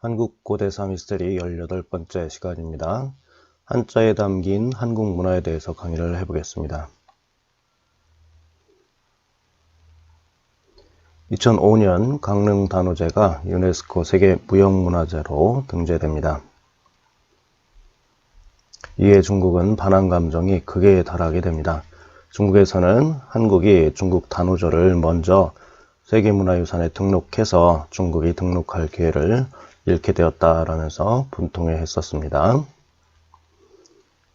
한국 고대사 미스테리 18번째 시간입니다. 한자에 담긴 한국 문화에 대해서 강의를 해보겠습니다. 2005년 강릉 단오제가 유네스코 세계 무형문화재로 등재됩니다. 이에 중국은 반한 감정이 극에 달하게 됩니다. 중국에서는 한국이 중국 단오제를 먼저 세계문화유산에 등록해서 중국이 등록할 기회를 잃게 되었다라면서 분통해 했었습니다.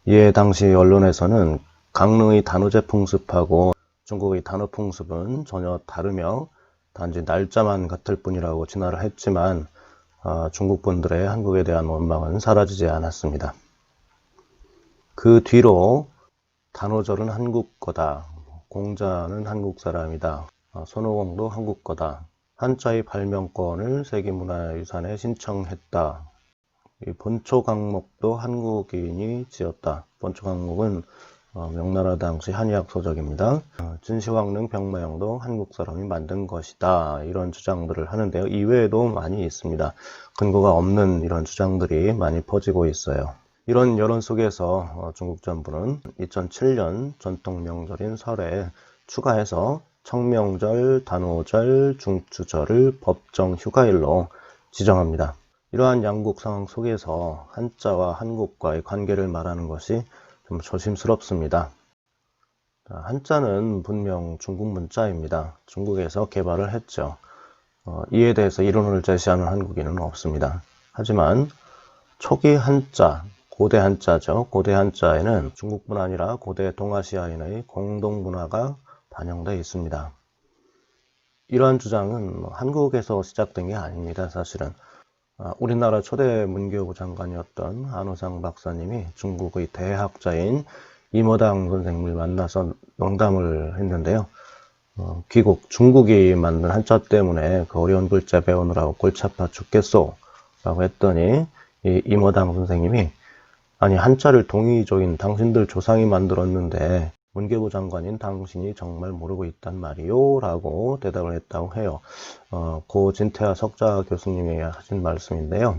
이에 당시 언론에서는 강릉의 단오제 풍습하고 중국의 단오 풍습은 전혀 다르며 단지 날짜만 같을 뿐이라고 진화를 했지만 중국 분들의 한국에 대한 원망은 사라지지 않았습니다. 그 뒤로 단오절은 한국 거다, 공자는 한국 사람이다, 손오공도 한국 거다, 한자의 발명권을 세계문화유산에 신청했다. 이 본초 강목도 한국인이 지었다. 본초 강목은 명나라 당시 한의학 서적입니다. 진시황릉 병마용도 한국 사람이 만든 것이다. 이런 주장들을 하는데요. 이외에도 많이 있습니다. 근거가 없는 이런 주장들이 많이 퍼지고 있어요. 이런 여론 속에서 중국 정부는 2007년 전통 명절인 설에 추가해서 청명절, 단오절, 중추절을 법정 휴가일로 지정합니다. 이러한 양국 상황 속에서 한자와 한국과의 관계를 말하는 것이 좀 조심스럽습니다. 한자는 분명 중국 문자입니다. 중국에서 개발을 했죠. 이에 대해서 이론을 제시하는 한국인은 없습니다. 하지만 초기 한자, 고대 한자죠. 고대 한자에는 중국뿐 아니라 고대 동아시아인의 공동 문화가 반영되어 있습니다. 이러한 주장은 한국에서 시작된 게 아닙니다. 사실은 우리나라 초대 문교부 장관이었던 안호상 박사님이 중국의 대학자인 이모당 선생님을 만나서 농담을 했는데요. 귀국 중국이 만든 한자 때문에 그 어려운 글자 배우느라고 골치 아파 죽겠소 라고 했더니 이 이모당 선생님이 아니 한자를 동이족인 당신들 조상이 만들었는데 문교부 장관인 당신이 정말 모르고 있단 말이요 라고 대답을 했다고 해요. 고 진태하 석자 교수님이 하신 말씀인데요.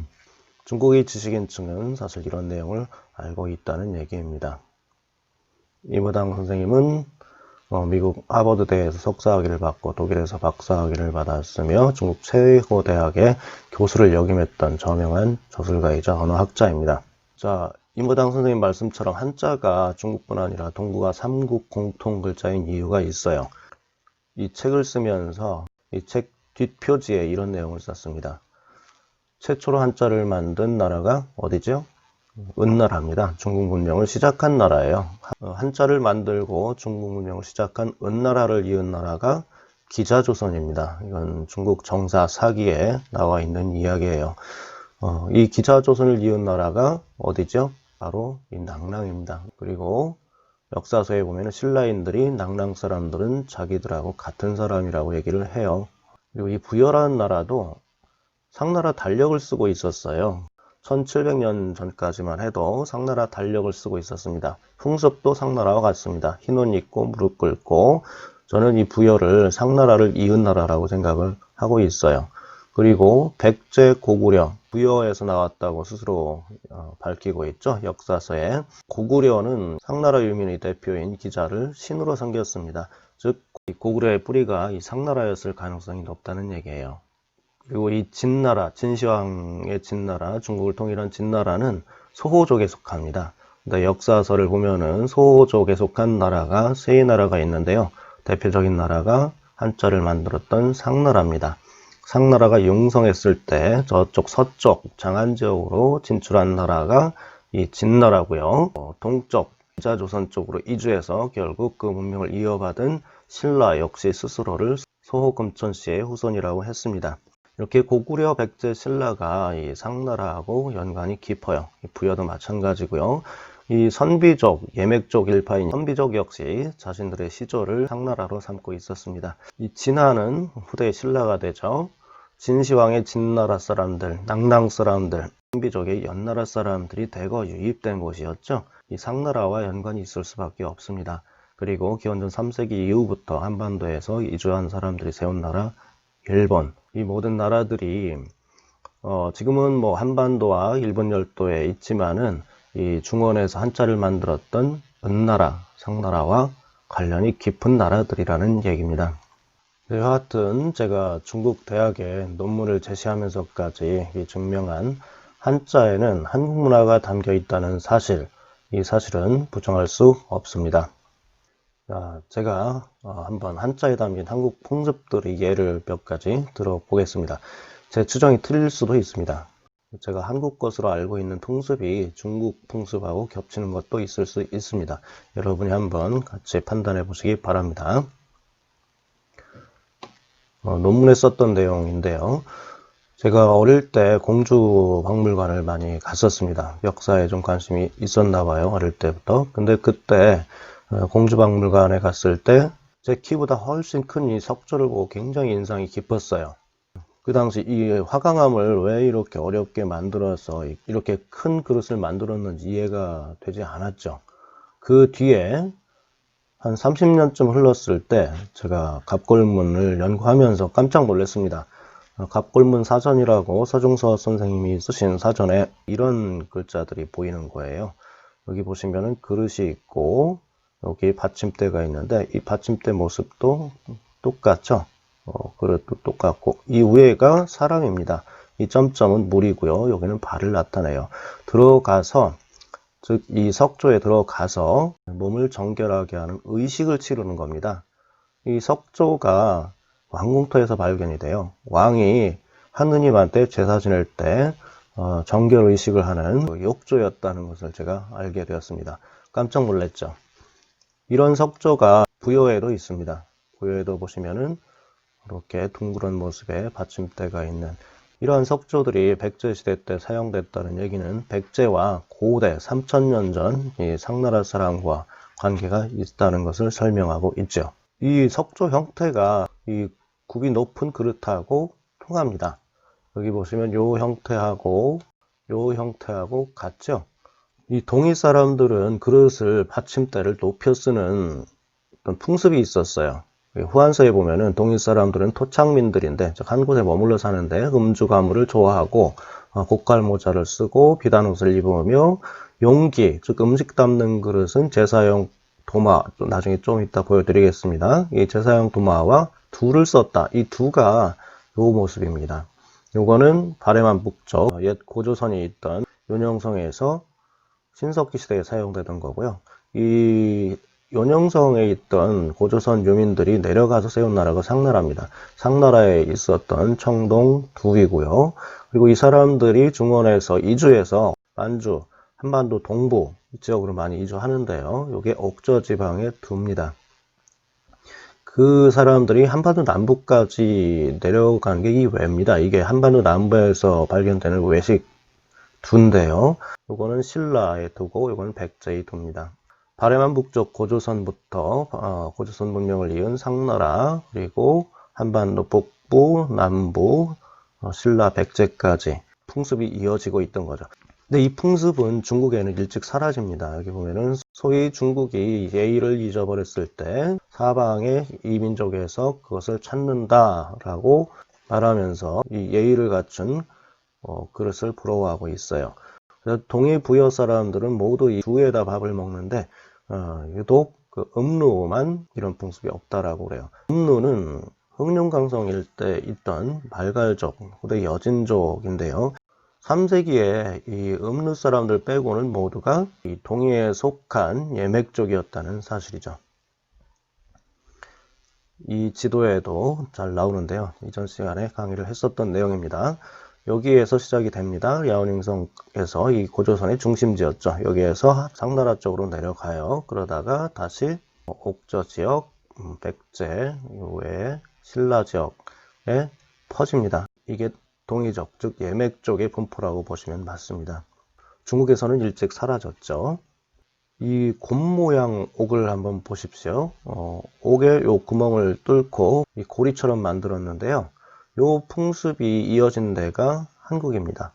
중국의 지식인층은 사실 이런 내용을 알고 있다는 얘기입니다. 이모당 선생님은 미국 하버드대에서 석사학위를 받고 독일에서 박사학위를 받았으며 중국 최고 대학의 교수를 역임했던 저명한 저술가이자 언어학자입니다. 자, 이모당 선생님 말씀처럼 한자가 중국뿐 아니라 동북아 3국 공통 글자인 이유가 있어요. 이 책을 쓰면서 이 책 뒷표지에 이런 내용을 썼습니다. 최초로 한자를 만든 나라가 어디죠? 은나라입니다. 중국 문명을 시작한 나라예요. 한자를 만들고 중국 문명을 시작한 은나라를 이은 나라가 기자조선입니다. 이건 중국 정사 사기에 나와 있는 이야기예요. 이 기자조선을 이은 나라가 어디죠? 바로 이 낭랑입니다. 그리고 역사서에 보면 신라인들이 낭랑 사람들은 자기들하고 같은 사람이라고 얘기를 해요. 그리고 이 부여라는 나라도 상나라 달력을 쓰고 있었어요. 1700년 전까지만 해도 상나라 달력을 쓰고 있었습니다. 풍습도 상나라와 같습니다. 흰옷 입고 무릎 꿇고 저는 이 부여를 상나라를 이은 나라라고 생각을 하고 있어요. 그리고 백제 고구려, 부여에서 나왔다고 스스로 밝히고 있죠. 역사서에. 고구려는 상나라 유민의 대표인 기자를 신으로 섬겼습니다. 즉 고구려의 뿌리가 이 상나라였을 가능성이 높다는 얘기예요. 그리고 이 진나라, 진시황의 진나라, 중국을 통일한 진나라는 소호족에 속합니다. 역사서를 보면은 소호족에 속한 나라가 세 나라가 있는데요. 대표적인 나라가 한자를 만들었던 상나라입니다. 상나라가 융성했을 때 저쪽 서쪽 장안 지역으로 진출한 나라가 이 진나라고요. 동쪽 기자조선 쪽으로 이주해서 결국 그 문명을 이어받은 신라 역시 스스로를 소호금천씨의 후손이라고 했습니다. 이렇게 고구려, 백제, 신라가 이 상나라하고 연관이 깊어요. 부여도 마찬가지고요. 이 선비족, 예맥족 일파인 선비족 역시 자신들의 시조를 상나라로 삼고 있었습니다. 이 진하는 후대 신라가 되죠. 진시황의 진나라 사람들, 낭랑 사람들, 선비족의 연나라 사람들이 대거 유입된 곳이었죠. 이 상나라와 연관이 있을 수밖에 없습니다. 그리고 기원전 3세기 이후부터 한반도에서 이주한 사람들이 세운 나라 일본, 이 모든 나라들이 지금은 뭐 한반도와 일본 열도에 있지만은 이 중원에서 한자를 만들었던 은나라, 상나라와 관련이 깊은 나라들이라는 얘기입니다. 여하튼 제가 중국 대학에 논문을 제시하면서까지 증명한 한자에는 한국 문화가 담겨 있다는 사실, 이 사실은 부정할 수 없습니다. 제가 한번 한자에 담긴 한국 풍습들의 예를 몇 가지 들어보겠습니다. 제 추정이 틀릴 수도 있습니다. 제가 한국 것으로 알고 있는 풍습이 중국 풍습하고 겹치는 것도 있을 수 있습니다. 여러분이 한번 같이 판단해 보시기 바랍니다. 논문에 썼던 내용인데요. 제가 어릴 때 공주박물관을 많이 갔었습니다. 역사에 좀 관심이 있었나 봐요. 어릴 때부터. 근데 그때 공주박물관에 갔을 때 제 키보다 훨씬 큰 이 석조를 보고 굉장히 인상이 깊었어요. 그 당시 이 화강암을 왜 이렇게 어렵게 만들어서 이렇게 큰 그릇을 만들었는지 이해가 되지 않았죠. 그 뒤에 한 30년쯤 흘렀을 때 제가 갑골문을 연구하면서 깜짝 놀랐습니다. 갑골문 사전이라고 서중서 선생님이 쓰신 사전에 이런 글자들이 보이는 거예요. 여기 보시면은 그릇이 있고 여기 받침대가 있는데 이 받침대 모습도 똑같죠. 그릇도 똑같고 이 위에가 사람입니다. 이 점점은 물이고요. 여기는 발을 나타내요. 들어가서 즉 이 석조에 들어가서 몸을 정결하게 하는 의식을 치르는 겁니다. 이 석조가 왕궁터에서 발견이 돼요. 왕이 하느님한테 제사 지낼 때 정결 의식을 하는 욕조였다는 것을 제가 알게 되었습니다. 깜짝 놀랐죠. 이런 석조가 부여에도 있습니다. 부여에도 보시면은 이렇게 둥그런 모습의 받침대가 있는 이러한 석조들이 백제시대 때 사용됐다는 얘기는 백제와 고대 3000년 전 이 상나라 사람과 관계가 있다는 것을 설명하고 있죠. 이 석조 형태가 이 굽이 높은 그릇하고 통합니다. 여기 보시면 요 형태하고 같죠? 이 동이 사람들은 그릇을 받침대를 높여 쓰는 어떤 풍습이 있었어요. 후한서에 보면은 동일 사람들은 토착민들인데 즉 한 곳에 머물러 사는데 음주 가무를 좋아하고 고깔 모자를 쓰고 비단 옷을 입으며 용기 즉 음식 담는 그릇은 제사용 도마 나중에 좀 이따 보여드리겠습니다. 이 제사용 도마와 두를 썼다. 이 두가 요 모습입니다. 요거는 발해만 북쪽 옛 고조선이 있던 윤영성에서 신석기 시대에 사용되던 거고요. 이 연영성에 있던 고조선 유민들이 내려가서 세운 나라가 상나라입니다. 상나라에 있었던 청동 두이고요. 그리고 이 사람들이 중원에서 이주해서 만주, 한반도 동부 지역으로 많이 이주하는데요. 이게 옥저 지방의 두입니다. 그 사람들이 한반도 남부까지 내려간 게 이 외입니다. 이게 한반도 남부에서 발견되는 외식 두인데요. 이거는 신라의 두고 이거는 백제의 두입니다. 발해만 북쪽 고조선부터 고조선 문명을 이은 상나라 그리고 한반도 북부, 남부, 신라, 백제까지 풍습이 이어지고 있던 거죠. 근데 이 풍습은 중국에는 일찍 사라집니다. 여기 보면은 소위 중국이 예의를 잊어버렸을 때 사방의 이민족에서 그것을 찾는다라고 말하면서 이 예의를 갖춘 그릇을 부러워하고 있어요. 그래서 동해 부여 사람들은 모두 이 두에다 밥을 먹는데 유독 그 음루만 이런 풍습이 없다라고 그래요. 음루는 흥룡강성 일대 있던 발갈족, 후대 여진족인데요. 3세기에 이 음루 사람들 빼고는 모두가 이 동해에 속한 예맥족이었다는 사실이죠. 이 지도에도 잘 나오는데요. 이전 시간에 강의를 했었던 내용입니다. 여기에서 시작이 됩니다. 야오닝성에서 이 고조선의 중심지였죠. 여기에서 상나라 쪽으로 내려가요. 그러다가 다시 옥저 지역, 백제, 외 신라 지역에 퍼집니다. 이게 동이족, 즉 예맥 쪽의 분포라고 보시면 맞습니다. 중국에서는 일찍 사라졌죠. 이 곰 모양 옥을 한번 보십시오. 옥에 요 구멍을 뚫고 이 고리처럼 만들었는데요. 요 풍습이 이어진 데가 한국입니다.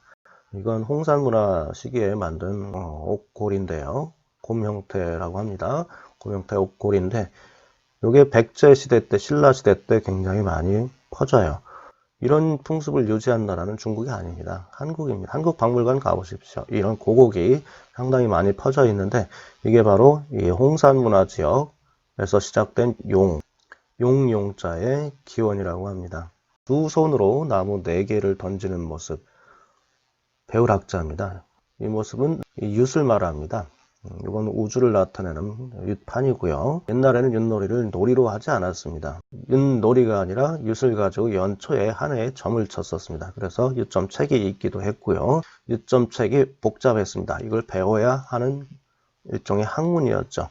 이건 홍산문화 시기에 만든 옥골인데요. 곰 형태라고 합니다. 곰 형태 옥골인데 이게 백제 시대 때, 신라 시대 때 굉장히 많이 퍼져요. 이런 풍습을 유지한 나라는 중국이 아닙니다. 한국입니다. 한국 박물관 가보십시오. 이런 고곡이 상당히 많이 퍼져 있는데 이게 바로 이 홍산 문화 지역에서 시작된 용자의 기원이라고 합니다. 두 손으로 나무 4개를 던지는 모습, 배울학자입니다. 이 모습은 윷을 말합니다. 이건 우주를 나타내는 윷판이고요. 옛날에는 윷놀이를 놀이로 하지 않았습니다. 윷놀이가 아니라 윷을 가지고 연초에 한 해에 점을 쳤었습니다. 그래서 윷점책이 있기도 했고요. 윷점책이 복잡했습니다. 이걸 배워야 하는 일종의 학문이었죠.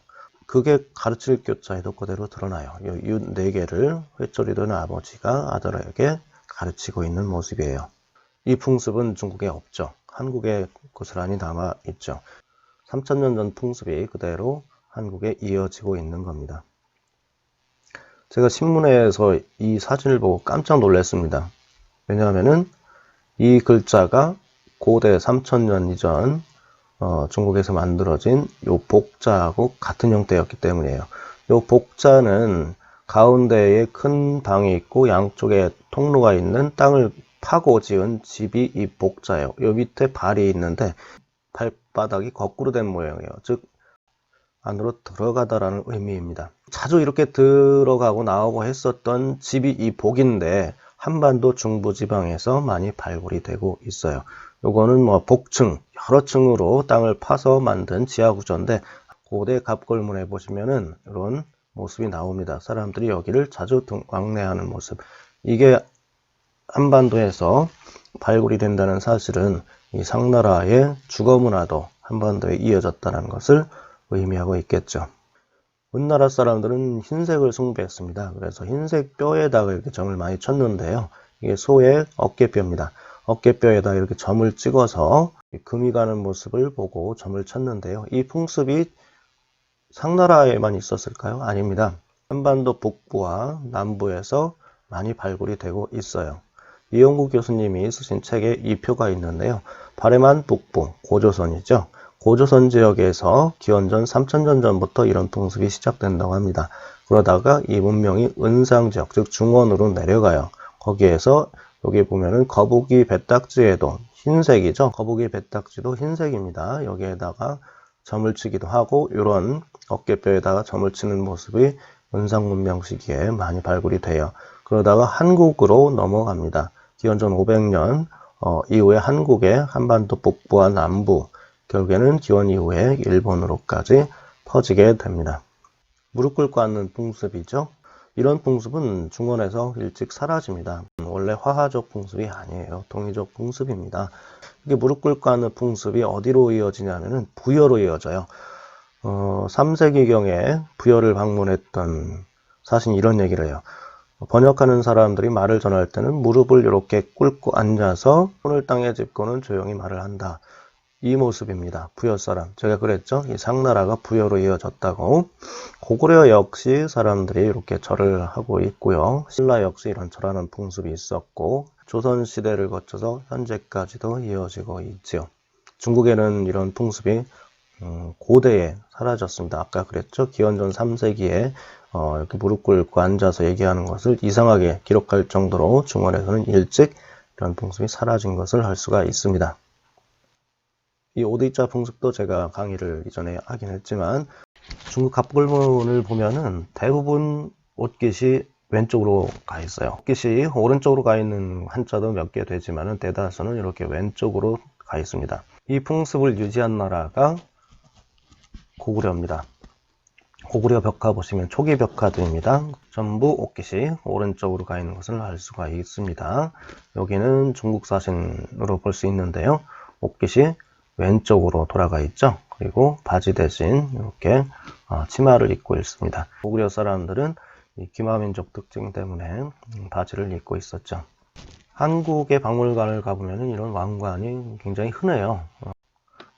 그게 가르칠 교자에도 그대로 드러나요. 윷 4개를 회초리던 아버지가 아들에게 가르치고 있는 모습이에요. 이 풍습은 중국에 없죠. 한국에 고스란히 남아있죠. 3000년 전 풍습이 그대로 한국에 이어지고 있는 겁니다. 제가 신문에서 이 사진을 보고 깜짝 놀랐습니다. 왜냐하면은 이 글자가 고대 3000년 이전 중국에서 만들어진 요 복자하고 같은 형태였기 때문이에요. 요 복자는 가운데에 큰 방이 있고 양쪽에 통로가 있는 땅을 파고 지은 집이 이 복자예요. 요 밑에 발이 있는데 발바닥이 거꾸로 된 모양이에요. 즉 안으로 들어가다라는 의미입니다. 자주 이렇게 들어가고 나오고 했었던 집이 이 복인데 한반도 중부지방에서 많이 발굴이 되고 있어요. 요거는 뭐 복층, 여러 층으로 땅을 파서 만든 지하구조인데 고대 갑골문에 보시면은 이런 모습이 나옵니다. 사람들이 여기를 자주 왕래하는 모습. 이게 한반도에서 발굴이 된다는 사실은 이 상나라의 주거문화도 한반도에 이어졌다는 것을 의미하고 있겠죠. 은나라 사람들은 흰색을 숭배했습니다. 그래서 흰색 뼈에다가 이렇게 점을 많이 쳤는데요. 이게 소의 어깨뼈입니다. 어깨뼈에다 이렇게 점을 찍어서 금이 가는 모습을 보고 점을 쳤는데요. 이 풍습이 상나라에만 있었을까요? 아닙니다. 한반도 북부와 남부에서 많이 발굴이 되고 있어요. 이영구 교수님이 쓰신 책에 이 표가 있는데요. 바레만 북부, 고조선이죠. 고조선 지역에서 기원전 3000년 전부터 이런 풍습이 시작된다고 합니다. 그러다가 이 문명이 은상 지역, 즉 중원으로 내려가요. 거기에서 여기 보면은 거북이 배딱지에도 흰색이죠. 거북이 배딱지도 흰색입니다. 여기에다가 점을 치기도 하고 이런 어깨뼈에다가 점을 치는 모습이 은상 문명 시기에 많이 발굴이 돼요. 그러다가 한국으로 넘어갑니다. 기원전 500년 이후에 한국의 한반도 북부와 남부, 결국에는 기원 이후에 일본으로까지 퍼지게 됩니다. 무릎 꿇고 앉는 풍습이죠. 이런 풍습은 중원에서 일찍 사라집니다. 원래 화하적 풍습이 아니에요. 동이적 풍습입니다. 이게 무릎 꿇고 앉는 풍습이 어디로 이어지냐면은 부여로 이어져요. 3세기경에 부여를 방문했던 사신 이런 얘기를 해요. 번역하는 사람들이 말을 전할 때는 무릎을 이렇게 꿇고 앉아서 손을 땅에 짚고는 조용히 말을 한다. 이 모습입니다. 부여 사람. 제가 그랬죠. 이 상나라가 부여로 이어졌다고. 고구려 역시 사람들이 이렇게 절을 하고 있고요. 신라 역시 이런 절하는 풍습이 있었고 조선시대를 거쳐서 현재까지도 이어지고 있지요. 중국에는 이런 풍습이 고대에 사라졌습니다. 아까 그랬죠. 기원전 3세기에 이렇게 무릎 꿇고 앉아서 얘기하는 것을 이상하게 기록할 정도로 중원에서는 일찍 이런 풍습이 사라진 것을 알 수가 있습니다. 이 오대자 풍습도 제가 강의를 이전에 하긴 했지만 중국 갑골문을 보면은 대부분 옷깃이 왼쪽으로 가 있어요. 옷깃이 오른쪽으로 가 있는 한자도 몇 개 되지만은 대다수는 이렇게 왼쪽으로 가 있습니다. 이 풍습을 유지한 나라가 고구려입니다. 고구려 벽화 보시면 초기 벽화들입니다. 전부 옷깃이 오른쪽으로 가 있는 것을 알 수가 있습니다. 여기는 중국 사진으로 볼 수 있는데요. 옷깃이 왼쪽으로 돌아가 있죠. 그리고 바지 대신 이렇게 치마를 입고 있습니다. 고구려 사람들은 이 귀마민족 특징 때문에 바지를 입고 있었죠. 한국의 박물관을 가보면 이런 왕관이 굉장히 흔해요.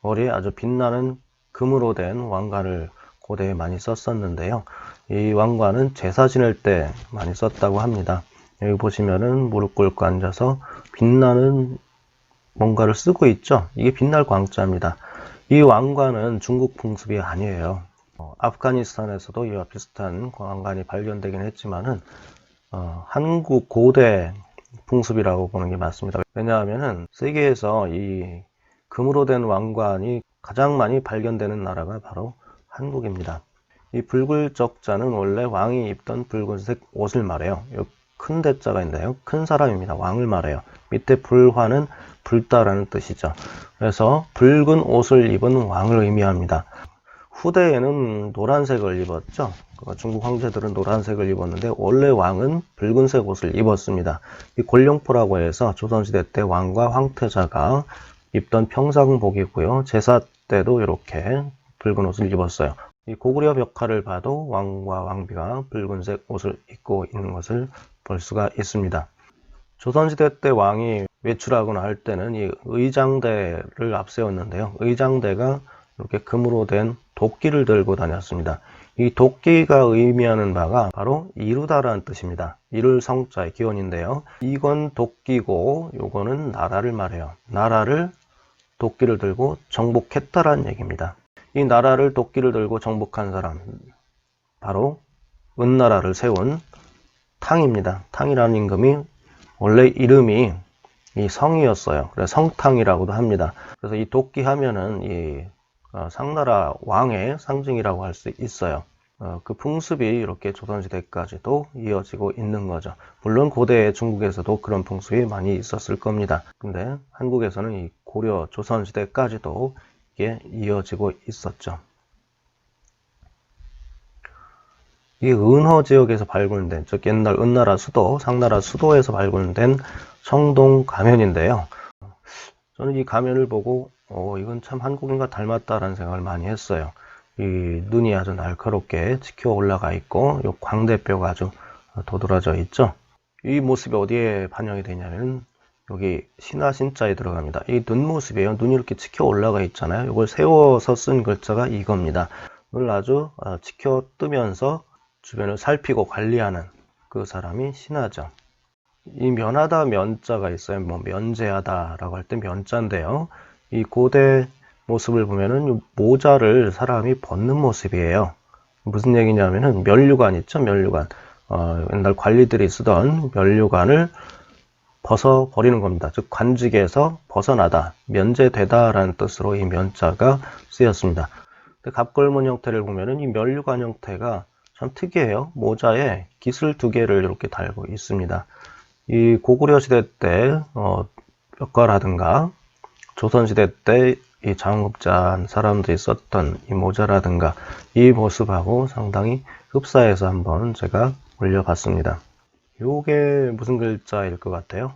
머리에 아주 빛나는 금으로 된 왕관을 고대에 많이 썼었는데요. 이 왕관은 제사 지낼 때 많이 썼다고 합니다. 여기 보시면은 무릎 꿇고 앉아서 빛나는 뭔가를 쓰고 있죠. 이게 빛날 광자입니다. 이 왕관은 중국 풍습이 아니에요. 아프가니스탄에서도 이와 비슷한 왕관이 발견되긴 했지만은 한국 고대 풍습이라고 보는 게 맞습니다. 왜냐하면은 세계에서 이 금으로 된 왕관이 가장 많이 발견되는 나라가 바로 한국입니다. 이 붉을적자는 원래 왕이 입던 붉은색 옷을 말해요. 큰 대자가 있는데요. 큰 사람입니다. 왕을 말해요. 밑에 불화는 붉다라는 뜻이죠. 그래서 붉은 옷을 입은 왕을 의미합니다. 후대에는 노란색을 입었죠. 중국 황제들은 노란색을 입었는데 원래 왕은 붉은색 옷을 입었습니다. 이 골룡포라고 해서 조선시대 때 왕과 황태자가 입던 평상복이고요. 제사 때도 이렇게 붉은 옷을 입었어요. 이 고구려 벽화를 봐도 왕과 왕비가 붉은색 옷을 입고 있는 것을 볼 수가 있습니다. 조선시대 때 왕이 외출하거나 할 때는 이 의장대를 앞세웠는데요. 의장대가 이렇게 금으로 된 도끼를 들고 다녔습니다. 이 도끼가 의미하는 바가 바로 이루다라는 뜻입니다. 이룰 성자의 기원인데요. 이건 도끼고 요거는 나라를 말해요. 나라를 도끼를 들고 정복했다라는 얘기입니다. 이 나라를 도끼를 들고 정복한 사람, 바로 은나라를 세운 탕입니다. 탕이라는 임금이 원래 이름이 이 성이었어요. 그래서 성탕이라고도 합니다. 그래서 이 도끼 하면은 이 상나라 왕의 상징이라고 할 수 있어요. 그 풍습이 이렇게 조선시대까지도 이어지고 있는 거죠. 물론 고대 중국에서도 그런 풍습이 많이 있었을 겁니다. 근데 한국에서는 이 고려 조선시대까지도 이게 이어지고 있었죠. 이 은허 지역에서 발굴된, 즉 옛날 은나라 수도, 상나라 수도에서 발굴된 청동 가면인데요. 저는 이 가면을 보고 이건 참 한국인과 닮았다라는 생각을 많이 했어요. 이 눈이 아주 날카롭게 치켜 올라가 있고 이 광대뼈가 아주 도드라져 있죠. 이 모습이 어디에 반영이 되냐면 여기 신화 신자에 들어갑니다. 이 눈 모습이에요. 눈이 이렇게 치켜 올라가 있잖아요. 이걸 세워서 쓴 글자가 이겁니다. 눈을 아주 치켜 뜨면서 주변을 살피고 관리하는 그 사람이 신하죠. 이 면하다 면자가 있어요. 뭐 면제하다라고 할 때 면자인데요. 이 고대 모습을 보면은 모자를 사람이 벗는 모습이에요. 무슨 얘기냐면은 면류관 있죠, 면류관. 옛날 관리들이 쓰던 면류관을 벗어 버리는 겁니다. 즉 관직에서 벗어나다, 면제되다라는 뜻으로 이 면자가 쓰였습니다. 갑골문 형태를 보면은 이 면류관 형태가 참 특이해요. 모자에 깃을 두 개를 이렇게 달고 있습니다. 이 고구려 시대 때 벽화라든가 조선시대 때 이 장급자한 사람들이 썼던 이 모자라든가 이 모습하고 상당히 흡사해서 한번 제가 올려봤습니다. 요게 무슨 글자일 것 같아요?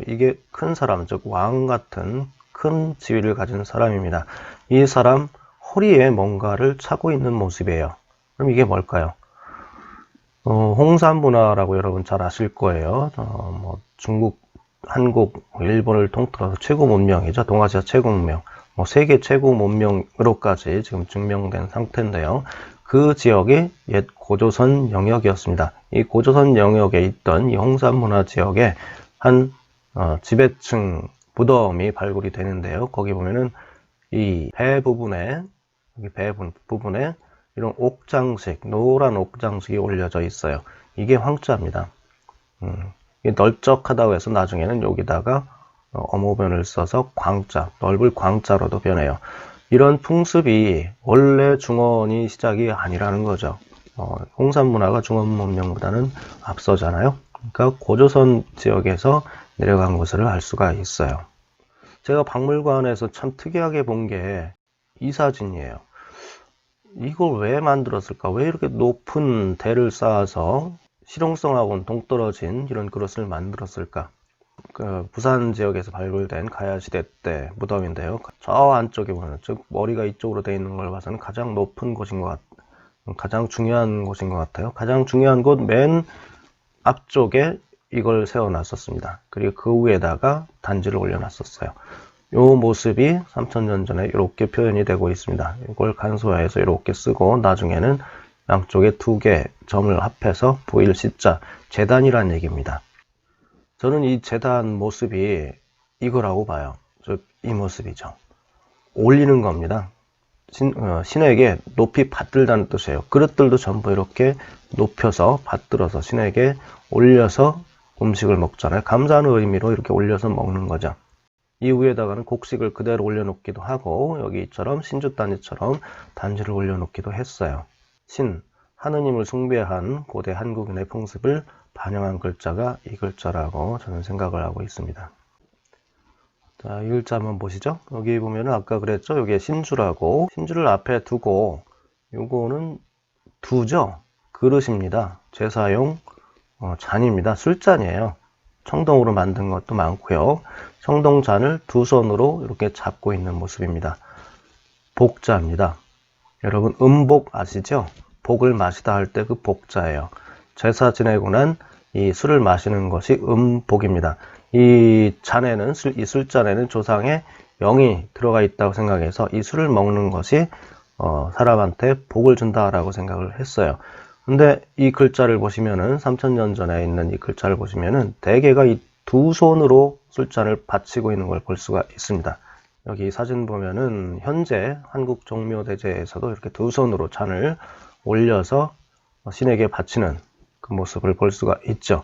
이게 큰 사람, 즉 왕 같은 큰 지위를 가진 사람입니다. 이 사람 허리에 뭔가를 차고 있는 모습이에요. 그럼 이게 뭘까요? 홍산 문화라고 여러분 잘 아실 거예요. 뭐 중국, 한국, 일본을 통틀어서 최고 문명이죠. 동아시아 최고 문명, 세계 최고 문명으로까지 지금 증명된 상태인데요. 그 지역이 옛 고조선 영역이었습니다. 이 고조선 영역에 있던 이 홍산 문화 지역에 한 지배층 무덤이 발굴이 되는데요. 거기 보면은 이 배 부분에, 여기 배 부분에 이런 옥장식, 노란 옥장식이 올려져 있어요. 이게 황자입니다. 이게 널쩍하다고 해서 나중에는 여기다가 어모변을 써서 광자, 넓을 광자로도 변해요. 이런 풍습이 원래 중원이 시작이 아니라는 거죠. 홍산 문화가 중원 문명보다는 앞서잖아요. 그러니까 고조선 지역에서 내려간 것을 알 수가 있어요. 제가 박물관에서 참 특이하게 본 게 이 사진이에요. 이걸 왜 만들었을까? 왜 이렇게 높은 대를 쌓아서 실용성하고는 동떨어진 이런 그릇을 만들었을까? 부산 지역에서 발굴된 가야시대 때 무덤인데요. 저 안쪽에 보면, 즉 머리가 이쪽으로 되어 있는 걸 봐서는 가장 높은 곳인 것 가장 중요한 곳인 것 같아요. 가장 중요한 곳 맨 앞쪽에 이걸 세워놨었습니다. 그리고 그 위에다가 단지를 올려놨었어요. 이 모습이 3000년 전에 이렇게 표현이 되고 있습니다. 이걸 간소화해서 이렇게 쓰고 나중에는 양쪽에 두 개 점을 합해서 보일시자, 제단이라는 얘기입니다. 저는 이 제단 모습이 이거라고 봐요. 즉 이 모습이죠. 올리는 겁니다. 신에게 높이 받들다는 뜻이에요. 그릇들도 전부 이렇게 높여서 받들어서 신에게 올려서 음식을 먹잖아요. 감사하는 의미로 이렇게 올려서 먹는 거죠. 이 위에다가는 곡식을 그대로 올려놓기도 하고 여기처럼 신주단지처럼 단지를 올려놓기도 했어요. 신, 하느님을 숭배한 고대 한국인의 풍습을 반영한 글자가 이 글자라고 저는 생각을 하고 있습니다. 자, 이 글자 한번 보시죠. 여기 보면은 아까 그랬죠. 여기에 신주라고, 신주를 앞에 두고 요거는 두죠. 그릇입니다. 제사용 잔입니다. 술잔이에요. 청동으로 만든 것도 많고요. 청동잔을 두 손으로 이렇게 잡고 있는 모습입니다. 복자입니다. 여러분 음복 아시죠? 복을 마시다 할 때 그 복자예요. 제사 지내고 난 이 술을 마시는 것이 음복입니다. 이 잔에는 이 술잔에는 조상의 영이 들어가 있다고 생각해서 이 술을 먹는 것이 사람한테 복을 준다라고 생각을 했어요. 근데 이 글자를 보시면은 3000년 전에 있는 이 글자를 보시면은 대개가 이 두 손으로 술잔을 받치고 있는 걸 볼 수가 있습니다. 여기 사진 보면은 현재 한국 종묘대제에서도 이렇게 두 손으로 잔을 올려서 신에게 바치는 그 모습을 볼 수가 있죠.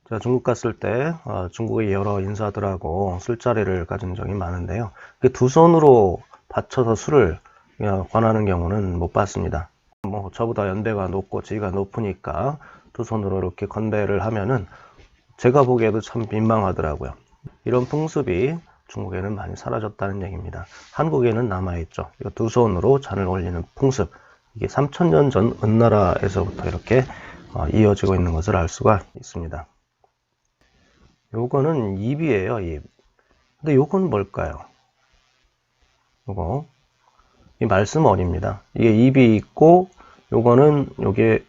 제가 중국 갔을 때 중국의 여러 인사들하고 술자리를 가진 적이 많은데요. 두 손으로 받쳐서 술을 권하는 경우는 못 봤습니다. 뭐 저보다 연배가 높고 지위가 높으니까 두 손으로 이렇게 건배를 하면은 제가 보기에도 참 민망하더라고요. 이런 풍습이 중국에는 많이 사라졌다는 얘기입니다. 한국에는 남아있죠. 두 손으로 잔을 올리는 풍습. 이게 3000년 전 은나라에서부터 이렇게 이어지고 있는 것을 알 수가 있습니다. 요거는 입이에요, 입. 근데 요건 뭘까요? 요거. 이 말씀어입니다. 이게 입이 있고, 요거는, 요게,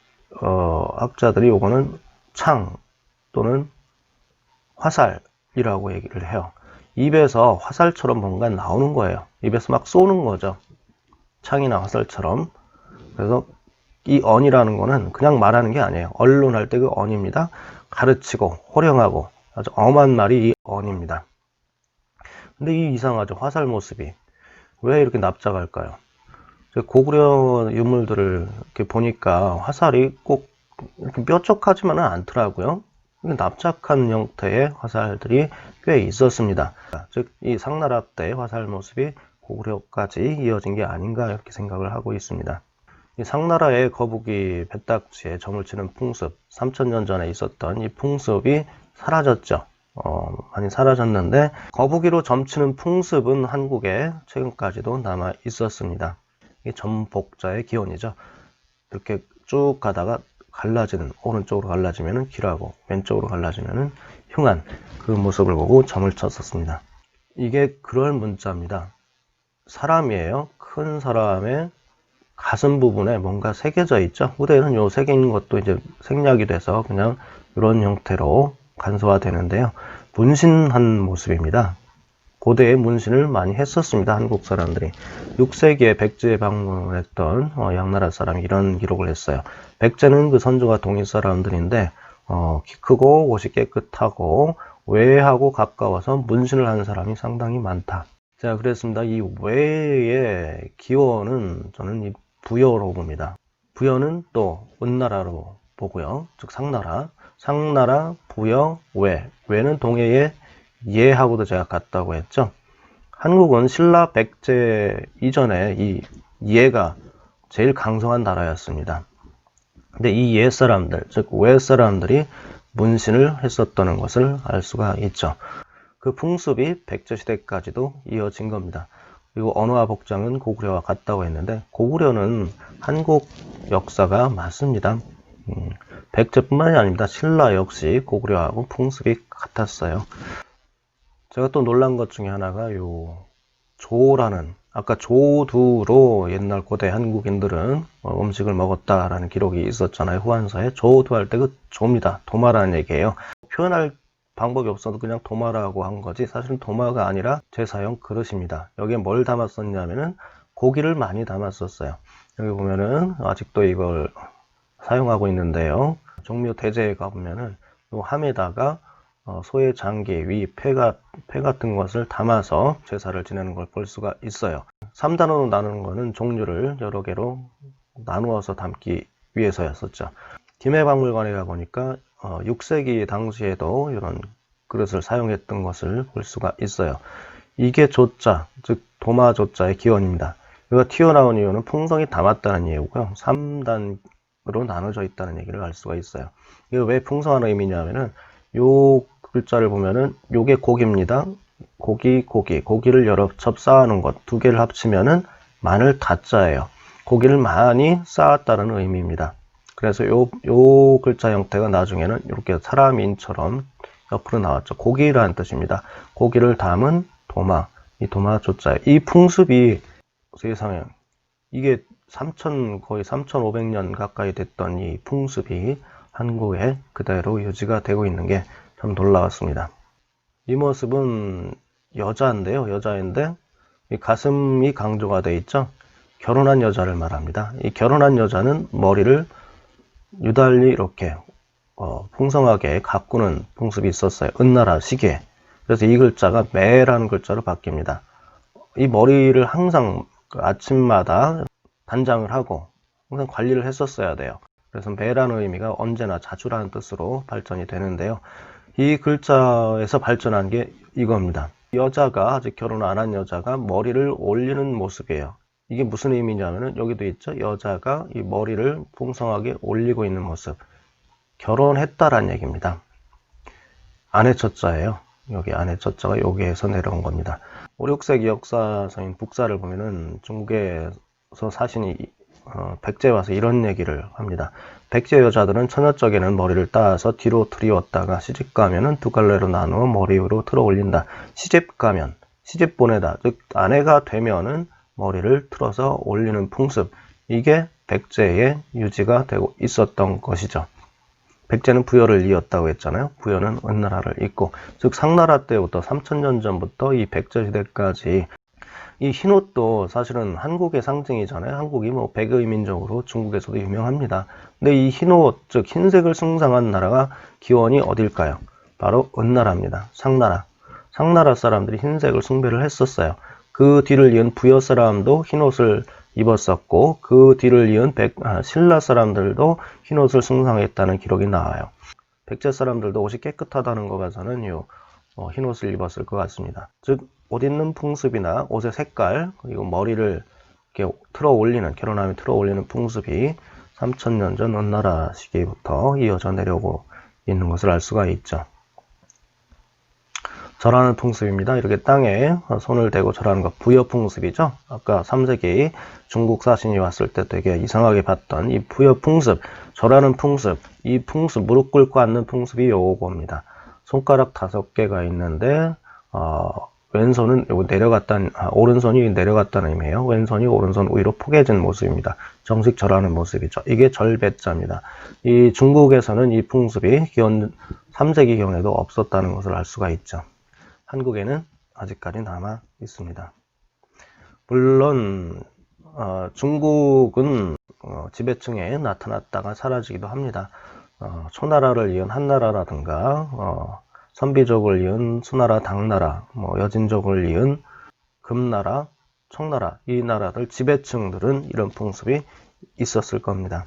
학자들이 요거는 창 또는 화살이라고 얘기를 해요. 입에서 화살처럼 뭔가 나오는 거예요. 입에서 막 쏘는 거죠. 창이나 화살처럼. 그래서 이 언이라는 거는 그냥 말하는 게 아니에요. 언론할 때 그 언입니다. 가르치고 호령하고 아주 엄한 말이 이 언입니다. 근데 이 이상하죠. 화살 모습이. 왜 이렇게 납작할까요? 고구려 유물들을 이렇게 보니까 화살이 꼭 이렇게 뾰족하지만은 않더라고요. 납작한 형태의 화살들이 꽤 있었습니다. 즉, 이 상나라 때 화살 모습이 고구려까지 이어진 게 아닌가 이렇게 생각을 하고 있습니다. 이 상나라의 거북이 뱃딱지에 점을 치는 풍습, 3000년 전에 있었던 이 풍습이 사라졌죠. 많이 사라졌는데 거북이로 점치는 풍습은 한국에 최근까지도 남아 있었습니다. 이 점복자의 기원이죠. 이렇게 쭉 가다가 갈라지는, 오른쪽으로 갈라지면은 기라고, 왼쪽으로 갈라지면은 흉한 그 모습을 보고 점을 쳤었습니다. 이게 그럴 문자입니다. 사람이에요. 큰 사람의 가슴 부분에 뭔가 새겨져 있죠. 후대에는 요 새긴 것도 이제 생략이 돼서 그냥 이런 형태로 간소화되는데요. 문신한 모습입니다. 고대에 문신을 많이 했었습니다. 한국 사람들이. 6세기에 백제에 방문했던 양나라 사람이 이런 기록을 했어요. 백제는 그 선조가 동일 사람들인데 키 크고 옷이 깨끗하고 외하고 가까워서 문신을 하는 사람이 상당히 많다. 자, 그랬습니다. 이 외의 기원은 저는 이 부여로 봅니다. 부여는 또 은나라로 보고요. 즉 상나라, 부여, 외. 외는 동해의 예하고도 제가 같다고 했죠. 한국은 신라 백제 이전에 이 예가 제일 강성한 나라였습니다. 근데 이 예 사람들, 즉 외 사람들이 문신을 했었다는 것을 알 수가 있죠. 그 풍습이 백제 시대까지도 이어진 겁니다. 그리고 언어와 복장은 고구려와 같다고 했는데 고구려는 한국 역사가 맞습니다. 백제뿐만이 아닙니다. 신라 역시 고구려하고 풍습이 같았어요. 제가 또 놀란 것 중에 하나가 요 조라는, 아까 조두로 옛날 고대 한국인들은 음식을 먹었다라는 기록이 있었잖아요. 후한서에. 조두할 때 그 조입니다. 도마라는 얘기예요. 표현할 방법이 없어도 그냥 도마라고 한 거지 사실은 도마가 아니라 제사용 그릇입니다. 여기에 뭘 담았었냐면은 고기를 많이 담았었어요. 여기 보면은 아직도 이걸 사용하고 있는데요. 종묘 대제에 가보면은 이 함에다가 소의 장기, 위, 폐 같은 것을 담아서 제사를 지내는 걸 볼 수가 있어요. 3단으로 나누는 거는 종류를 여러 개로 나누어서 담기 위해서였었죠. 김해박물관에 가보니까 6세기 당시에도 이런 그릇을 사용했던 것을 볼 수가 있어요. 이게 조자, 즉 도마조자의 기원입니다. 이거 튀어나온 이유는 풍성이 담았다는 이유고요. 3단으로 나눠져 있다는 얘기를 알 수가 있어요. 이게 왜 풍성한 의미냐면은 요 글자를 보면은 요게 고기입니다. 고기를 여러 첩 쌓아놓은 것 두 개를 합치면은 마늘 다자예요. 고기를 많이 쌓았다는 의미입니다. 그래서 요 글자 형태가 나중에는 이렇게 사람인처럼 옆으로 나왔죠. 고기라는 뜻입니다. 고기를 담은 도마, 이 도마 조자에 이 풍습이 세상에 이게 거의 3,500년 가까이 됐던 이 풍습이 한국에 그대로 유지가 되고 있는 게 참 놀라웠습니다. 이 모습은 여자인데 이 가슴이 강조가 되어 있죠. 결혼한 여자를 말합니다. 이 결혼한 여자는 머리를 유달리 이렇게 풍성하게 가꾸는 풍습이 있었어요. 은나라 시기에. 그래서 이 글자가 매라는 글자로 바뀝니다. 이 머리를 항상 아침마다 단장을 하고 항상 관리를 했었어야 돼요. 그래서 매라는 의미가 언제나 자주라는 뜻으로 발전이 되는데요. 이 글자에서 발전한 게 이겁니다. 여자가 아직 결혼 안 한 여자가 머리를 올리는 모습이에요. 이게 무슨 의미냐면은 여기도 있죠. 여자가 이 머리를 풍성하게 올리고 있는 모습. 결혼했다라는 얘기입니다. 아내 첫자예요. 여기 아내 첫자가 여기에서 내려온 겁니다. 5, 6세기 역사서인 북사를 보면은 중국에서 사신이 백제에 와서 이런 얘기를 합니다. 백제 여자들은 처녀적에는 머리를 따서 뒤로 들이웠다가 시집 가면은 두 갈래로 나누어 머리 위로 틀어 올린다. 시집 보내다. 즉 아내가 되면은 머리를 틀어서 올리는 풍습. 이게 백제에 유지가 되고 있었던 것이죠. 백제는 부여를 이었다고 했잖아요. 부여는 은나라를 잇고, 즉 상나라 때부터 3000년 전부터 이 백제 시대까지 이 흰옷도 사실은 한국의 상징이잖아요. 한국이 뭐 백의민족으로 중국에서도 유명합니다. 근데 이 흰옷, 즉 흰색을 숭상한 나라가 기원이 어딜까요? 바로 은나라입니다. 상나라 사람들이 흰색을 숭배를 했었어요. 그 뒤를 이은 부여 사람도 흰옷을 입었었고, 그 뒤를 이은 신라 사람들도 흰옷을 숭상했다는 기록이 나와요. 백제 사람들도 옷이 깨끗하다는 거 봐서는 흰옷을 입었을 것 같습니다. 즉 옷 입는 풍습이나 옷의 색깔, 그리고 머리를 이렇게 결혼하면 틀어 올리는 풍습이 3000년 전 은나라 시기부터 이어져 내려오고 있는 것을 알 수가 있죠. 절하는 풍습입니다. 이렇게 땅에 손을 대고 절하는 것, 부여 풍습이죠. 아까 3세기 중국 사신이 왔을 때 되게 이상하게 봤던 이 부여 풍습, 절하는 풍습, 이 풍습, 무릎 꿇고 앉는 풍습이 요겁니다. 손가락 5개가 있는데 왼손은 오른손이 내려갔다는 의미예요. 왼손이 오른손 위로 포개진 모습입니다. 정식 절하는 모습이죠. 이게 절배자입니다. 이 중국에서는 이 풍습이 기원 3세기 경에도 없었다는 것을 알 수가 있죠. 한국에는 아직까지 남아 있습니다. 물론 중국은 지배층에 나타났다가 사라지기도 합니다. 초나라를 이은 한나라라든가 선비족을 이은 수나라, 당나라, 여진족을 이은 금나라, 청나라, 이 나라들 지배층들은 이런 풍습이 있었을 겁니다.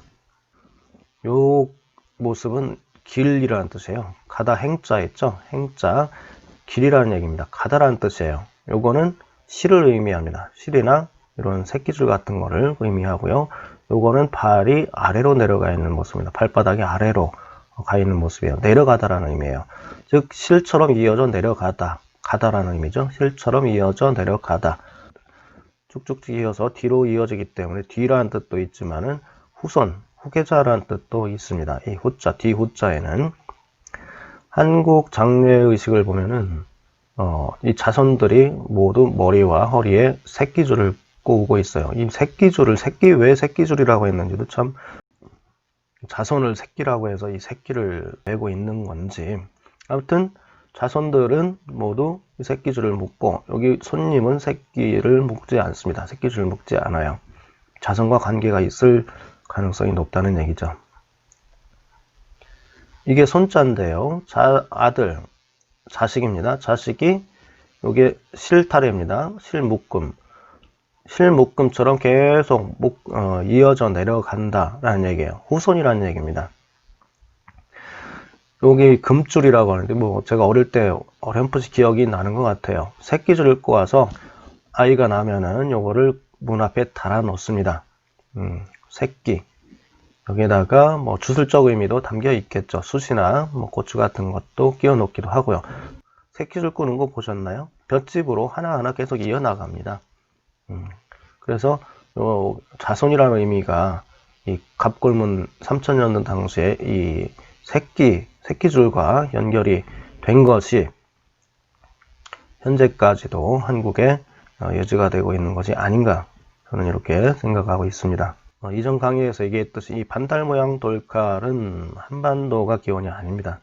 요 모습은 길이라는 뜻이에요. 가다 행자 있죠? 행자, 길이라는 얘기입니다. 가다라는 뜻이에요. 요거는 실을 의미합니다. 실이나 이런 새끼줄 같은 거를 의미하고요. 요거는 발이 아래로 내려가 있는 모습입니다. 발바닥이 아래로 가 있는 모습이에요. 내려가다라는 의미예요. 즉 실처럼 이어져 내려가다, 가다라는 의미죠. 실처럼 이어져 내려가다. 쭉쭉 이어서 뒤로 이어지기 때문에 뒤라는 뜻도 있지만은 후계자라는 뜻도 있습니다. 이 후자, 뒤후자에는 한국 장례의식을 보면은 이 자손들이 모두 머리와 허리에 새끼줄을 꼬우고 있어요. 이 새끼줄을 왜 새끼줄이라고 했는지도 참, 자손을 새끼라고 해서 이 새끼를 메고 있는 건지, 아무튼 자손들은 모두 이 새끼줄을 묶고, 여기 손님은 새끼를 묶지 않습니다. 새끼줄을 묶지 않아요. 자손과 관계가 있을 가능성이 높다는 얘기죠. 이게 손자인데요. 자식입니다. 자식이 요게 실타래입니다. 실묶음처럼 계속 이어져 내려간다라는 얘기예요. 후손이라는 얘기입니다. 여기 금줄이라고 하는데 뭐 제가 어릴 때 어렴풋이 기억이 나는 것 같아요. 새끼줄을 꼬아서 아이가 나면은 요거를 문 앞에 달아 놓습니다. 새끼. 여기에다가 뭐 주술적 의미도 담겨 있겠죠. 숯이나 뭐 고추 같은 것도 끼워 놓기도 하고요. 새끼줄 끄는 거 보셨나요? 볏짚으로 하나하나 계속 이어나갑니다. 그래서 자손이라는 의미가 이 갑골문 3000년 당시에 이 새끼줄과 연결이 된 것이 현재까지도 한국에 여지가 되고 있는 것이 아닌가, 저는 이렇게 생각하고 있습니다. 이전 강의에서 얘기했듯이 이 반달 모양 돌칼은 한반도가 기원이 아닙니다.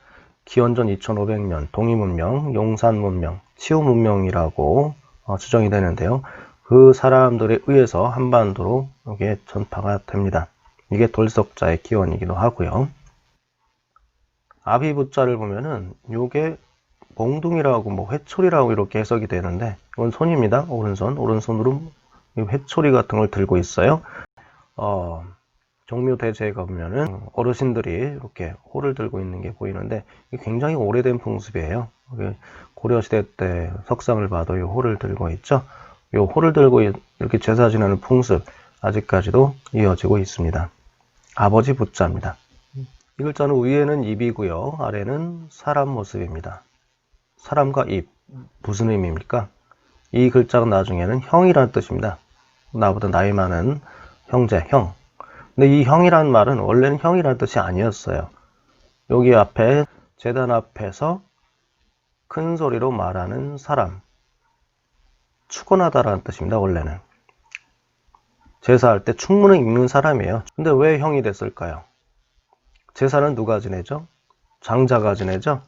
기원전 2500년 동이문명, 용산문명, 치우문명이라고 추정이 되는데요. 그 사람들에 의해서 한반도로 이게 전파가 됩니다. 이게 돌석자의 기원이기도 하고요. 아비부자를 보면은 요게 몽둥이라고 뭐 회초리라고 이렇게 해석이 되는데 이건 손입니다. 오른손으로 회초리 같은 걸 들고 있어요. 종묘대제에 가보면은 어르신들이 이렇게 호를 들고 있는 게 보이는데 이게 굉장히 오래된 풍습이에요. 고려시대 때 석상을 봐도 이 호를 들고 있죠. 이 호를 들고 이렇게 제사 지내는 풍습 아직까지도 이어지고 있습니다. 아버지 부자입니다. 이 글자는 위에는 입이고요, 아래는 사람 모습입니다. 사람과 입, 무슨 의미입니까? 이 글자가 나중에는 형이라는 뜻입니다. 나보다 나이 많은 형제, 형. 근데 이 형이란 말은 원래는 형이라는 뜻이 아니었어요. 여기 앞에 제단 앞에서 큰 소리로 말하는 사람, 축원하다라는 뜻입니다. 원래는 제사할 때 충문을 읽는 사람이에요. 근데 왜 형이 됐을까요? 제사는 누가 지내죠? 장자가 지내죠?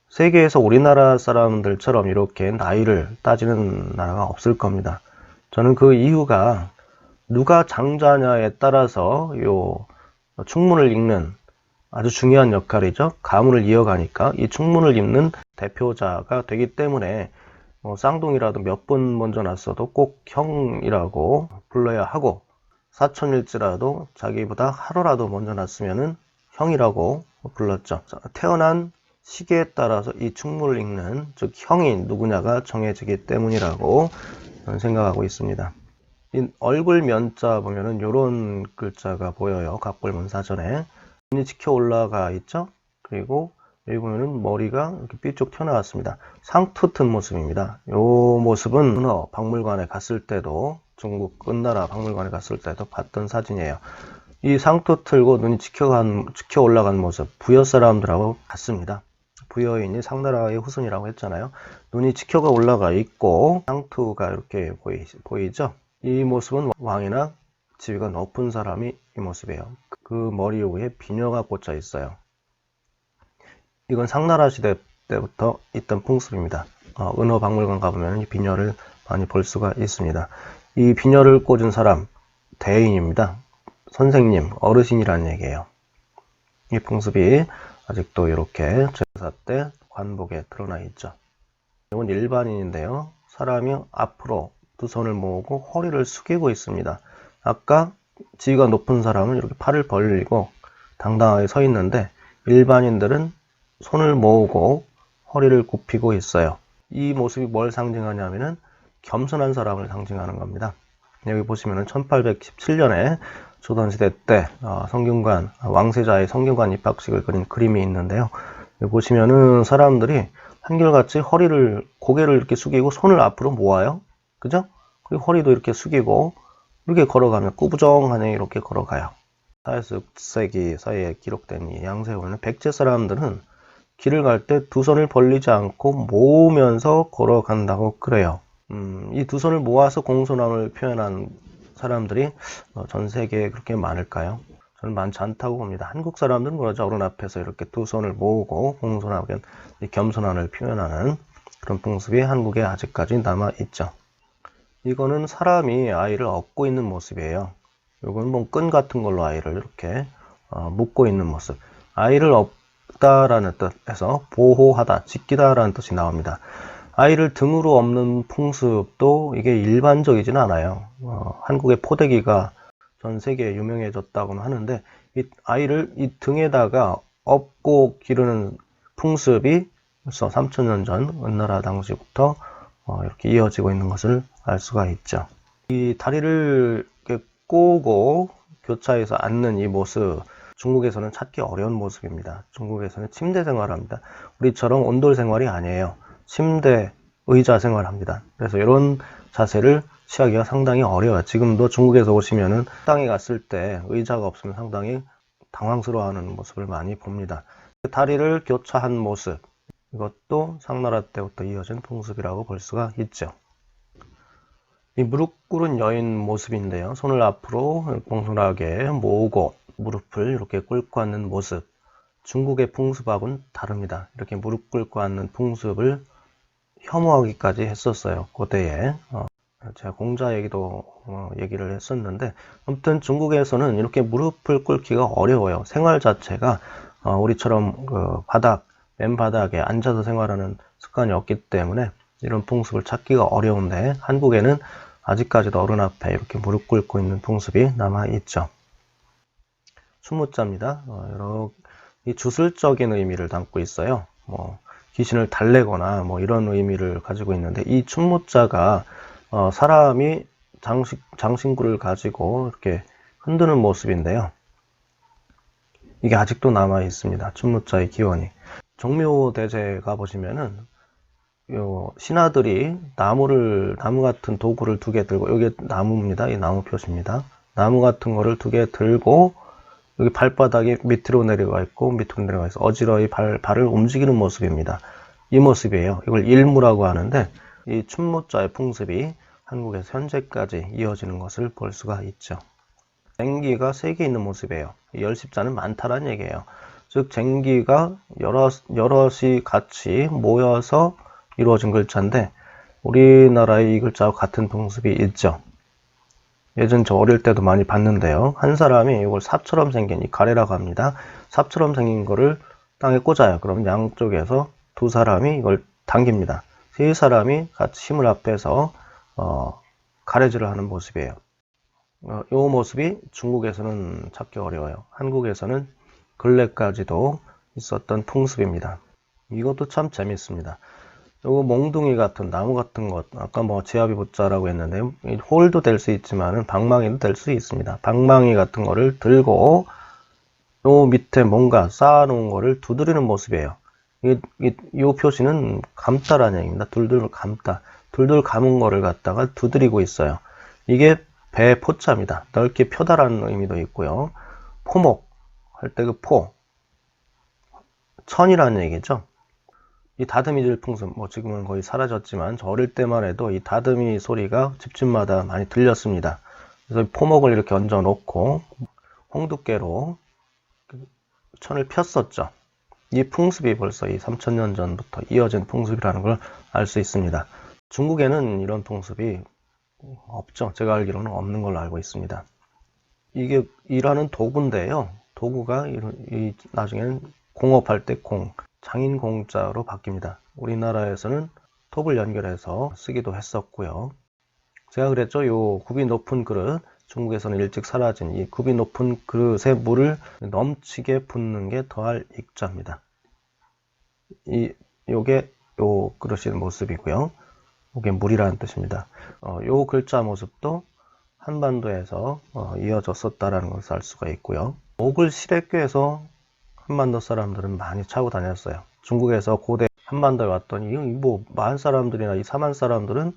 세계에서 우리나라 사람들처럼 이렇게 나이를 따지는 나라가 없을 겁니다. 저는 그 이유가 누가 장자냐에 따라서 요 충문을 읽는 아주 중요한 역할이죠. 가문을 이어가니까 이 충문을 읽는 대표자가 되기 때문에 쌍둥이라도 몇 번 먼저 났어도 꼭 형이라고 불러야 하고, 사촌일지라도 자기보다 하루라도 먼저 났으면은 형이라고 불렀죠. 태어난 시기에 따라서 이 충문을 읽는, 즉 형이 누구냐가 정해지기 때문이라고 저는 생각하고 있습니다. 이 얼굴 면자 보면은 이런 글자가 보여요. 갑골문 사전에 눈이 치켜 올라가 있죠. 그리고 여기 보면은 머리가 이렇게 삐쭉 튀어나왔습니다. 상투 튼 모습입니다. 이 모습은 은어 박물관에 갔을 때도, 중국 끝나라 박물관에 갔을 때도 봤던 사진이에요. 이 상투 틀고 눈이 치켜 올라간 모습, 부여 사람들하고 같습니다. 부여인이 상나라의 후손이라고 했잖아요. 눈이 치켜가 올라가 있고 상투가 이렇게 보이죠. 이 모습은 왕이나 지위가 높은 사람이 이 모습이에요. 그 머리 위에 비녀가 꽂혀 있어요. 이건 상나라 시대 때부터 있던 풍습입니다. 은어 박물관 가보면 이 비녀를 많이 볼 수가 있습니다. 이 비녀를 꽂은 사람, 대인입니다. 선생님, 어르신이라는 얘기예요. 이 풍습이 아직도 이렇게 제사 때 관복에 드러나 있죠. 이건 일반인인데요. 사람이 앞으로 두 손을 모으고 허리를 숙이고 있습니다. 아까 지위가 높은 사람은 이렇게 팔을 벌리고 당당하게 서 있는데, 일반인들은 손을 모으고 허리를 굽히고 있어요. 이 모습이 뭘 상징하냐면은 겸손한 사람을 상징하는 겁니다. 여기 보시면은 1817년에 조선시대 때 성균관 왕세자의 성균관 입학식을 그린 그림이 있는데요. 여기 보시면은 사람들이 한결같이 고개를 이렇게 숙이고 손을 앞으로 모아요. 그죠? 그리고 허리도 이렇게 숙이고 이렇게 걸어가면 꾸부정하게 이렇게 걸어가요. 4세기 사이에 기록된 이 양세원은 백제 사람들은 길을 갈 때 두 손을 벌리지 않고 모으면서 걸어간다고 그래요. 이 두 손을 모아서 공손함을 표현한 사람들이 전 세계에 그렇게 많을까요? 저는 많지 않다고 봅니다. 한국 사람들은 그러죠. 어른 앞에서 이렇게 두 손을 모으고 공손하게 겸손함을 표현하는 그런 풍습이 한국에 아직까지 남아있죠. 이거는 사람이 아이를 업고 있는 모습이에요. 이건 뭐 끈 같은 걸로 아이를 이렇게 묶고 있는 모습. 아이를 업다라는 뜻에서 보호하다, 지키다라는 뜻이 나옵니다. 아이를 등으로 업는 풍습도 이게 일반적이지는 않아요. 한국의 포대기가 전 세계에 유명해졌다고는 하는데, 이 아이를 이 등에다가 업고 기르는 풍습이 벌써 3000년 전 은나라 당시부터 이렇게 이어지고 있는 것을 알 수가 있죠. 이 다리를 이렇게 꼬고 교차해서 앉는 이 모습, 중국에서는 찾기 어려운 모습입니다. 중국에서는 침대 생활합니다. 우리처럼 온돌 생활이 아니에요. 침대, 의자 생활합니다. 그래서 이런 자세를 취하기가 상당히 어려워요. 지금도 중국에서 오시면은 식당에 갔을 때 의자가 없으면 상당히 당황스러워하는 모습을 많이 봅니다. 다리를 교차한 모습, 이것도 상나라 때부터 이어진 풍습이라고 볼 수가 있죠. 이 무릎 꿇은 여인 모습인데요. 손을 앞으로 공손하게 모으고 무릎을 이렇게 꿇고 앉는 모습. 중국의 풍습하고는 다릅니다. 이렇게 무릎 꿇고 앉는 풍습을 혐오하기까지 했었어요. 고대에. 제가 공자 얘기도 얘기를 했었는데, 아무튼 중국에서는 이렇게 무릎을 꿇기가 어려워요. 생활 자체가 우리처럼 맨바닥에 앉아서 생활하는 습관이 없기 때문에 이런 풍습을 찾기가 어려운데, 한국에는 아직까지도 어른 앞에 이렇게 무릎 꿇고 있는 풍습이 남아 있죠. 춘무자입니다. 이 주술적인 의미를 담고 있어요. 귀신을 달래거나 이런 의미를 가지고 있는데, 이 춘무자가 사람이 장신구를 가지고 이렇게 흔드는 모습인데요. 이게 아직도 남아 있습니다. 춘무자의 기원이. 정묘대제 가보시면은 신하들이 나무 같은 도구를 2개 들고, 여기 나무입니다. 이 나무 표시입니다. 나무 같은 거를 2개 들고, 여기 발바닥이 밑으로 내려가 있고, 밑으로 내려가 있어 어지러이 발을 움직이는 모습입니다. 이 모습이에요. 이걸 일무라고 하는데, 이 춘무자의 풍습이 한국에서 현재까지 이어지는 것을 볼 수가 있죠. 쟁기가 3개 있는 모습이에요. 열십자는 많다라는 얘기예요. 즉, 쟁기가 여럿이 같이 모여서 이루어진 글자인데, 우리나라의 이 글자와 같은 풍습이 있죠. 예전 저 어릴 때도 많이 봤는데요. 한 사람이 이걸 삽처럼 생긴, 이 가래라고 합니다. 삽처럼 생긴 거를 땅에 꽂아요. 그럼 양쪽에서 2 사람이 이걸 당깁니다. 3 사람이 같이 힘을 합해서 가래질을 하는 모습이에요. 이 모습이 중국에서는 찾기 어려워요. 한국에서는 근래까지도 있었던 풍습입니다. 이것도 참 재밌습니다. 요거 몽둥이 같은 나무 같은 것, 아까 지아비 부자라고 했는데, 홀도 될 수 있지만은 방망이도 될 수 있습니다. 방망이 같은 거를 들고 요 밑에 뭔가 쌓아놓은 거를 두드리는 모습이에요. 이 표시는 감다라는 얘기입니다. 둘둘 감다. 둘둘 감은 거를 갖다가 두드리고 있어요. 이게 배포자입니다. 넓게 펴다라는 의미도 있고요. 포목 할 때 그 천이라는 얘기죠. 이 다듬이질 풍습, 지금은 거의 사라졌지만 저 어릴 때만 해도 이 다듬이 소리가 집집마다 많이 들렸습니다. 그래서 포목을 이렇게 얹어 놓고 홍두깨로 천을 폈었죠. 이 풍습이 벌써 이 3000년 전부터 이어진 풍습이라는 걸 알 수 있습니다. 중국에는 이런 풍습이 없죠. 제가 알기로는 없는 걸로 알고 있습니다. 이게 일하는 도구인데요. 도구가 나중에는 공업할 때 장인 공자로 바뀝니다. 우리나라에서는 톱을 연결해서 쓰기도 했었고요. 제가 그랬죠. 요 굽이 높은 그릇, 중국에서는 일찍 사라진 이 굽이 높은 그릇에 물을 넘치게 붓는 게 더할 익자입니다. 요게 요 그릇의 모습이고요. 요게 물이라는 뜻입니다. 요 글자 모습도 한반도에서 이어졌었다라는 것을 알 수가 있고요. 옥을 실에 꿰서 한반도 사람들은 많이 차고 다녔어요. 중국에서 고대 한반도에 왔더니 마한 사람들이나 이 사만 사람들은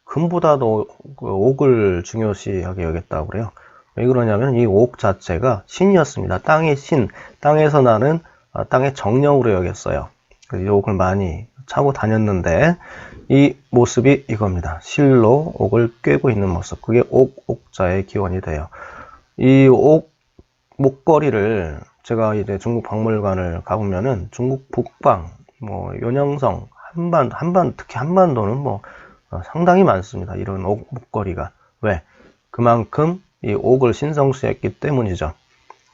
금보다도 옥을 중요시하게 여겼다고 그래요. 왜 그러냐면 이 옥 자체가 신이었습니다. 땅의 신, 땅에서 나는 땅의 정령으로 여겼어요. 그래서 이 옥을 많이 차고 다녔는데 이 모습이 이겁니다. 실로 옥을 꿰고 있는 모습. 그게 옥자의 기원이 돼요. 이 옥 목걸이를 제가 이제 중국 박물관을 가보면은 중국 북방, 요녕성, 특히 한반도는 상당히 많습니다. 이런 옥 목걸이가. 왜? 그만큼 이 옥을 신성시했기 때문이죠.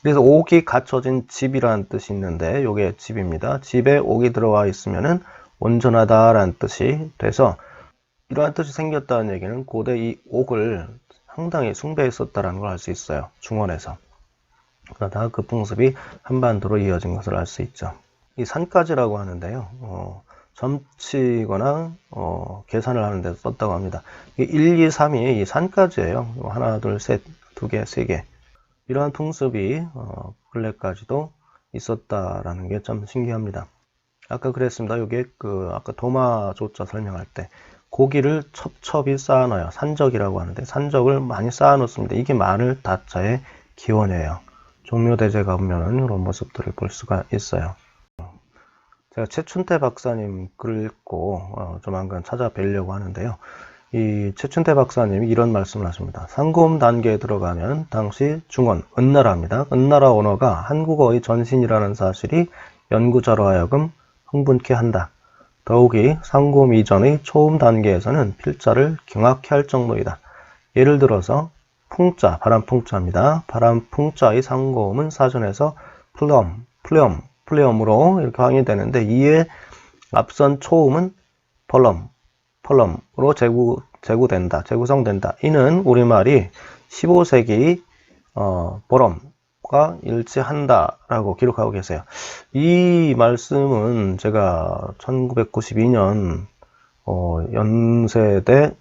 그래서 옥이 갖춰진 집이라는 뜻이 있는데, 요게 집입니다. 집에 옥이 들어와 있으면은 온전하다라는 뜻이 돼서, 이러한 뜻이 생겼다는 얘기는 고대 이 옥을 상당히 숭배했었다라는 걸 알 수 있어요. 중원에서. 그러다가 그 풍습이 한반도로 이어진 것을 알 수 있죠. 이 산까지라고 하는데요. 점치거나 계산을 하는 데 썼다고 합니다. 1, 2, 3이 이 산까지예요. 하나, 둘, 셋, 두 개, 세 개. 이러한 풍습이 근래까지도 있었다라는 게 참 신기합니다. 아까 그랬습니다. 이게 아까 도마조자 설명할 때 고기를 첩첩이 쌓아놔요. 산적이라고 하는데 산적을 많이 쌓아놓습니다. 이게 마늘 다자의 기원이에요. 종묘대제 가보면 이런 모습들을 볼 수가 있어요. 제가 최춘태 박사님 글을 읽고 조만간 찾아뵈려고 하는데요. 이 최춘태 박사님이 이런 말씀을 하십니다. 상고음 단계에 들어가면 당시 중원, 은나라입니다. 은나라 언어가 한국어의 전신이라는 사실이 연구자로 하여금 흥분케 한다. 더욱이 상고음 이전의 초음 단계에서는 필자를 경악케 할 정도이다. 예를 들어서 풍자, 바람풍자입니다. 바람풍자의 상고음은 사전에서 플럼으로 이렇게 항의되는데 이에 앞선 초음은 펄럼으로 재구성된다. 이는 우리말이 15세기 보럼과 일치한다라고 기록하고 계세요. 이 말씀은 제가 1992년 연세대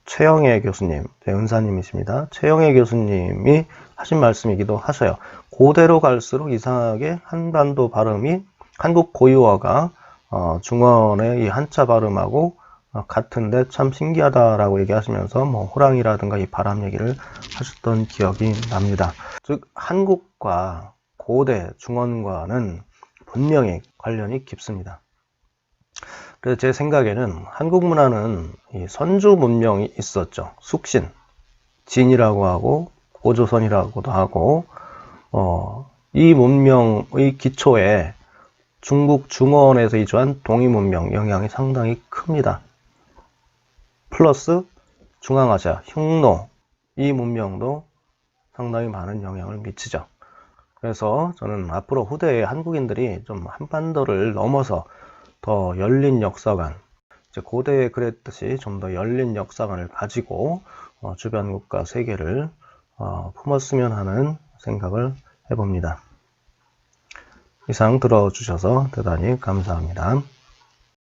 최영애 교수님, 은사님이십니다. 최영애 교수님이 하신 말씀이기도 하셔요. 고대로 갈수록 이상하게 한반도 발음이 한국 고유어가 중원의 이 한자 발음하고 같은데 참 신기하다라고 얘기하시면서 뭐 호랑이라든가 이 바람 얘기를 하셨던 기억이 납니다. 즉 한국과 고대 중원과는 분명히 관련이 깊습니다. 그래서 제 생각에는 한국 문화는 이 선주 문명이 있었죠. 숙신, 진이라고 하고 고조선이라고도 하고 이 문명의 기초에 중국 중원에서 이주한 동이 문명 영향이 상당히 큽니다. 플러스 중앙아시아, 흉노 이 문명도 상당히 많은 영향을 미치죠. 그래서 저는 앞으로 후대의 한국인들이 좀 한반도를 넘어서 더 열린 역사관, 이제 고대에 그랬듯이 좀 더 열린 역사관을 가지고 주변 국가 세계를 품었으면 하는 생각을 해봅니다. 이상 들어주셔서 대단히 감사합니다.